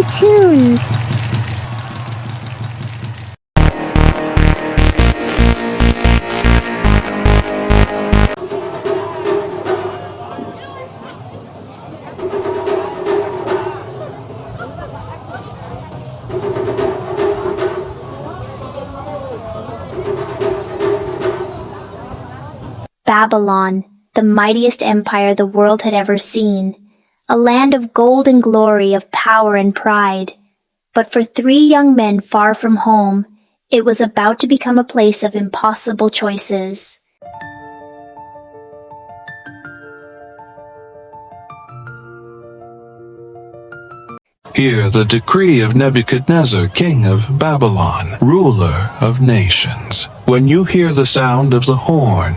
catchy tunes. Babylon, the mightiest empire the world had ever seen, a land of gold and glory, of power and pride. But for 3 young men far from home, it was about to become a place of impossible choices. Hear the decree of Nebuchadnezzar, king of Babylon, ruler of nations. When you hear the sound of the horn,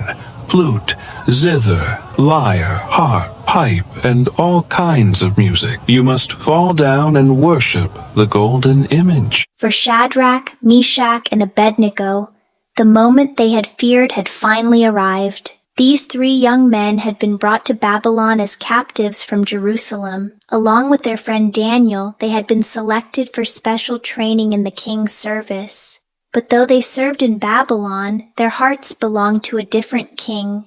flute, zither, lyre, harp, pipe, and all kinds of music, you must fall down and worship the golden image. For Shadrach, Meshach, and Abednego, the moment they had feared had finally arrived. These 3 young men had been brought to Babylon as captives from Jerusalem. Along with their friend Daniel, they had been selected for special training in the king's service. But though they served in Babylon, their hearts belonged to a different king.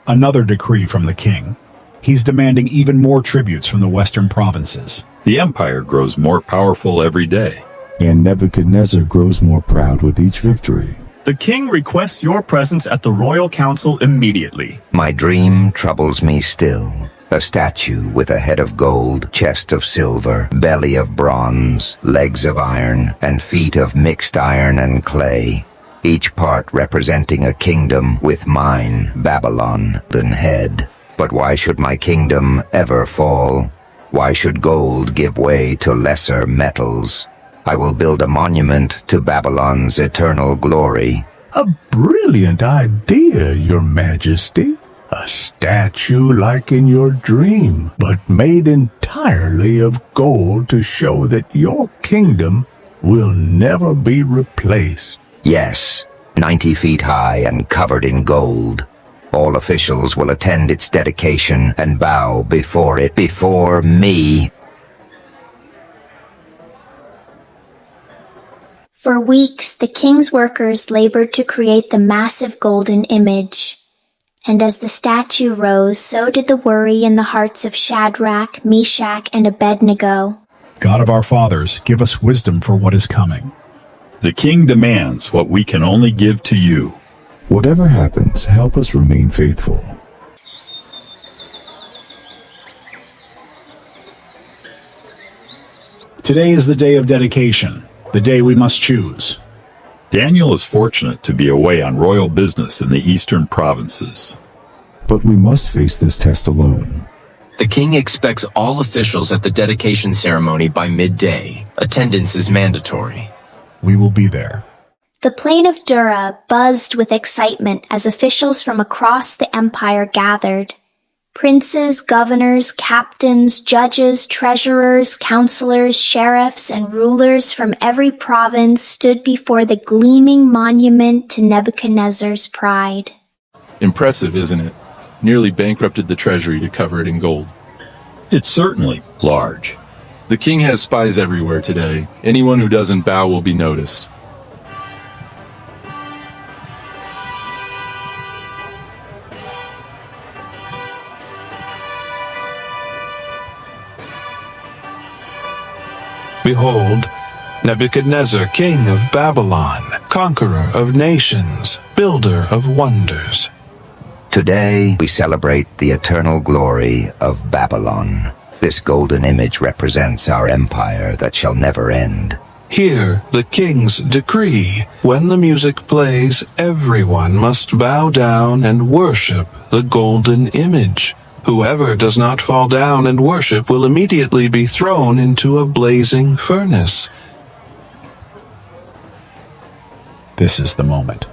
Another decree from the king. He's demanding even more tributes from the western provinces. The empire grows more powerful every day. And Nebuchadnezzar grows more proud with each victory. The king requests your presence at the royal council immediately. My dream troubles me still. A statue with a head of gold, chest of silver, belly of bronze, legs of iron, and feet of mixed iron and clay. Each part representing a kingdom with mine, Babylon, than head. But why should my kingdom ever fall? Why should gold give way to lesser metals? I will build a monument to Babylon's eternal glory. A brilliant idea, Your Majesty. A statue like in your dream, but made entirely of gold to show that your kingdom will never be replaced. Yes, 90 feet high and covered in gold. All officials will attend its dedication and bow before it, before me. For weeks, the king's workers labored to create the massive golden image. And as the statue rose, so did the worry in the hearts of Shadrach, Meshach, and Abednego. God of our fathers, give us wisdom for what is coming. The king demands what we can only give to you. Whatever happens, help us remain faithful. Today is the day of dedication, the day we must choose. Daniel is fortunate to be away on royal business in the eastern provinces. But we must face this test alone. The king expects all officials at the dedication ceremony by midday. Attendance is mandatory. We will be there. The plain of Dura buzzed with excitement as officials from across the empire gathered. Princes, governors, captains, judges, treasurers, counselors, sheriffs, and rulers from every province stood before the gleaming monument to Nebuchadnezzar's pride. Impressive, isn't it? Nearly bankrupted the treasury to cover it in gold. It's certainly large. The king has spies everywhere today. Anyone who doesn't bow will be noticed. Behold, Nebuchadnezzar, king of Babylon, conqueror of nations, builder of wonders. Today, we celebrate the eternal glory of Babylon. This golden image represents our empire that shall never end. Hear the king's decree. When the music plays, everyone must bow down and worship the golden image. Whoever does not fall down and worship will immediately be thrown into a blazing furnace. This is the moment.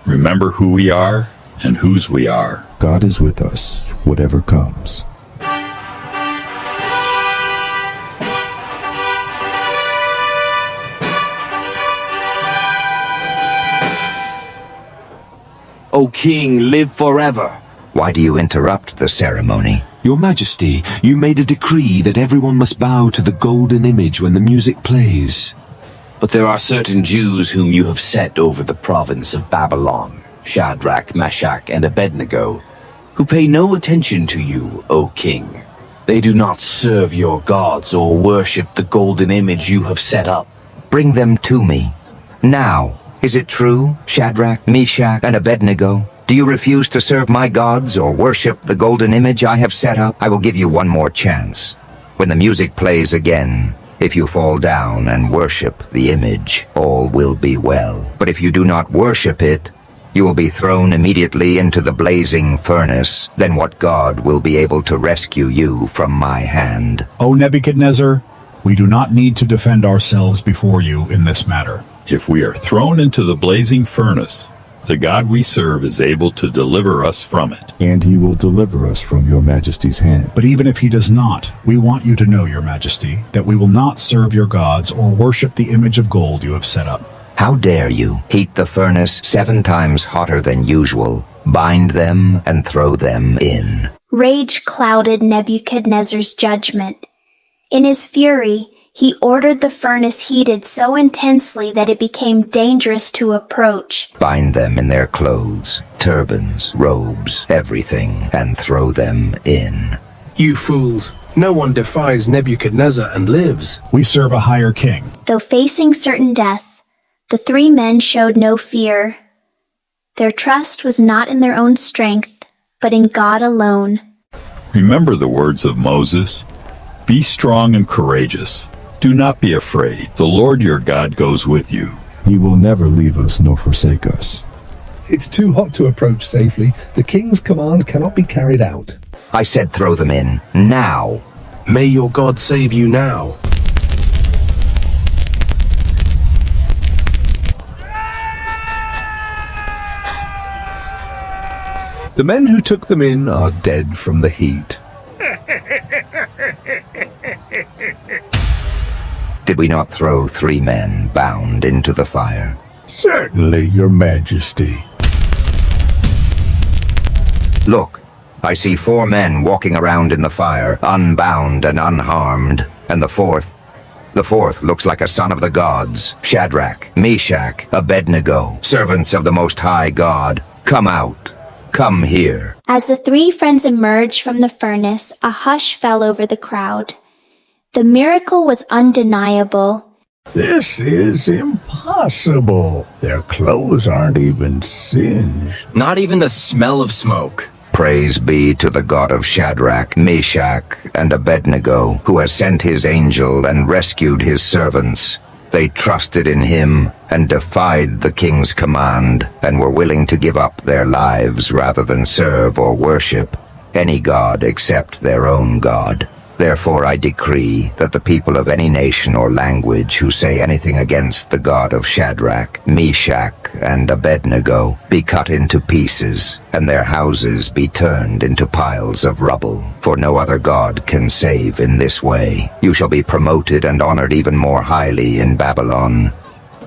Remember who we are and whose we are. God is with us, whatever comes. O king, live forever. Why do you interrupt the ceremony? Your Majesty, you made a decree that everyone must bow to the golden image when the music plays. But there are certain Jews whom you have set over the province of Babylon, Shadrach, Meshach, and Abednego, who pay no attention to you, O king. They do not serve your gods or worship the golden image you have set up. Bring them to me. Now, is it true, Shadrach, Meshach, and Abednego? Do you refuse to serve my gods or worship the golden image I have set up? I will give you one more chance. When the music plays again, if you fall down and worship the image, all will be well. But if you do not worship it, you will be thrown immediately into the blazing furnace. Then what God will be able to rescue you from my hand? O Nebuchadnezzar, we do not need to defend ourselves before you in this matter. If we are thrown into the blazing furnace, the God we serve is able to deliver us from it. And he will deliver us from your majesty's hand. But even if he does not, we want you to know, your majesty, that we will not serve your gods or worship the image of gold you have set up. How dare you heat the furnace 7 times hotter than usual, bind them, and throw them in? Rage clouded Nebuchadnezzar's judgment. In his fury, he ordered the furnace heated so intensely that it became dangerous to approach. Bind them in their clothes, turbans, robes, everything, and throw them in. You fools! No one defies Nebuchadnezzar and lives. We serve a higher king. Though facing certain death, the 3 men showed no fear. Their trust was not in their own strength, but in God alone. Remember the words of Moses. Be strong and courageous. Do not be afraid. The Lord your God goes with you. He will never leave us nor forsake us. It's too hot to approach safely. The king's command cannot be carried out. I said throw them in, now. May your God save you now. The men who took them in are dead from the heat. Did we not throw 3 men bound into the fire? Certainly, your majesty. Look, I see 4 men walking around in the fire, unbound and unharmed, and the fourth looks like a son of the gods, Shadrach, Meshach, Abednego, servants of the Most High God. Come out. Come here. As the 3 friends emerged from the furnace, a hush fell over the crowd. The miracle was undeniable. This is impossible. Their clothes aren't even singed. Not even the smell of smoke. Praise be to the God of Shadrach, Meshach, and Abednego, who has sent his angel and rescued his servants. They trusted in him and defied the king's command and were willing to give up their lives rather than serve or worship any god except their own God. Therefore I decree that the people of any nation or language who say anything against the God of Shadrach, Meshach, and Abednego be cut into pieces, and their houses be turned into piles of rubble. For no other God can save in this way. You shall be promoted and honored even more highly in Babylon.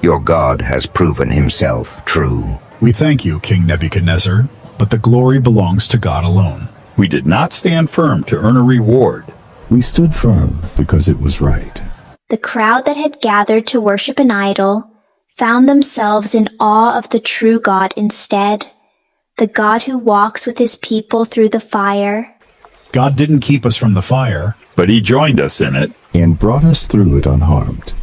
Your God has proven himself true. We thank you, King Nebuchadnezzar, but the glory belongs to God alone. We did not stand firm to earn a reward. We stood firm because it was right. The crowd that had gathered to worship an idol found themselves in awe of the true God instead, the God who walks with his people through the fire. God didn't keep us from the fire, but he joined us in it and brought us through it unharmed.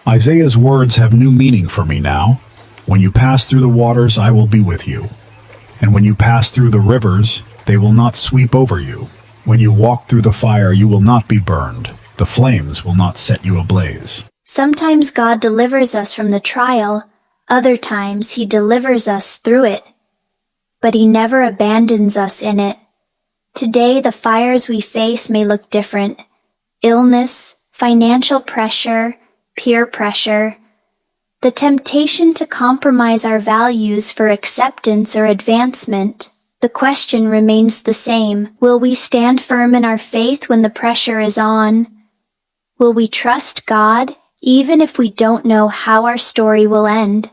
Isaiah's words have new meaning for me now. When you pass through the waters, I will be with you. And when you pass through the rivers, they will not sweep over you. When you walk through the fire, you will not be burned. The flames will not set you ablaze. Sometimes God delivers us from the trial. Other times he delivers us through it. But he never abandons us in it. Today, the fires we face may look different. Illness, financial pressure, peer pressure. The temptation to compromise our values for acceptance or advancement. The question remains the same. Will we stand firm in our faith when the pressure is on? Will we trust God, even if we don't know how our story will end?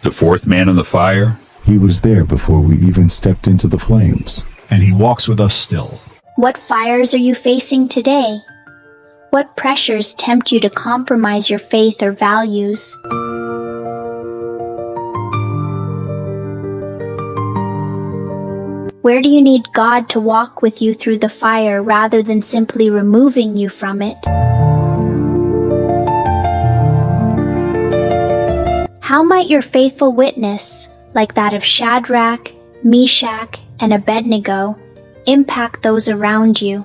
The 4th man in the fire? He was there before we even stepped into the flames. And he walks with us still. What fires are you facing today? What pressures tempt you to compromise your faith or values? Where do you need God to walk with you through the fire rather than simply removing you from it? How might your faithful witness, like that of Shadrach, Meshach, and Abednego, impact those around you?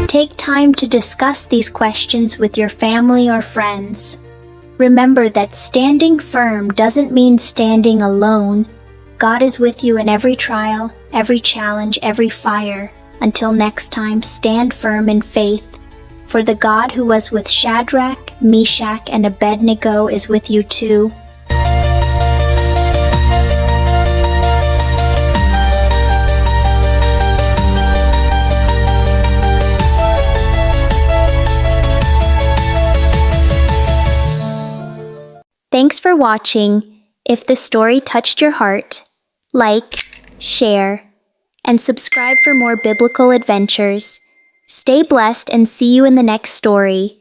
Take time to discuss these questions with your family or friends. Remember that standing firm doesn't mean standing alone. God is with you in every trial, every challenge, every fire. Until next time, stand firm in faith. For the God who was with Shadrach, Meshach, and Abednego is with you too. Thanks for watching. If this story touched your heart, like, share, and subscribe for more biblical adventures. Stay blessed and see you in the next story.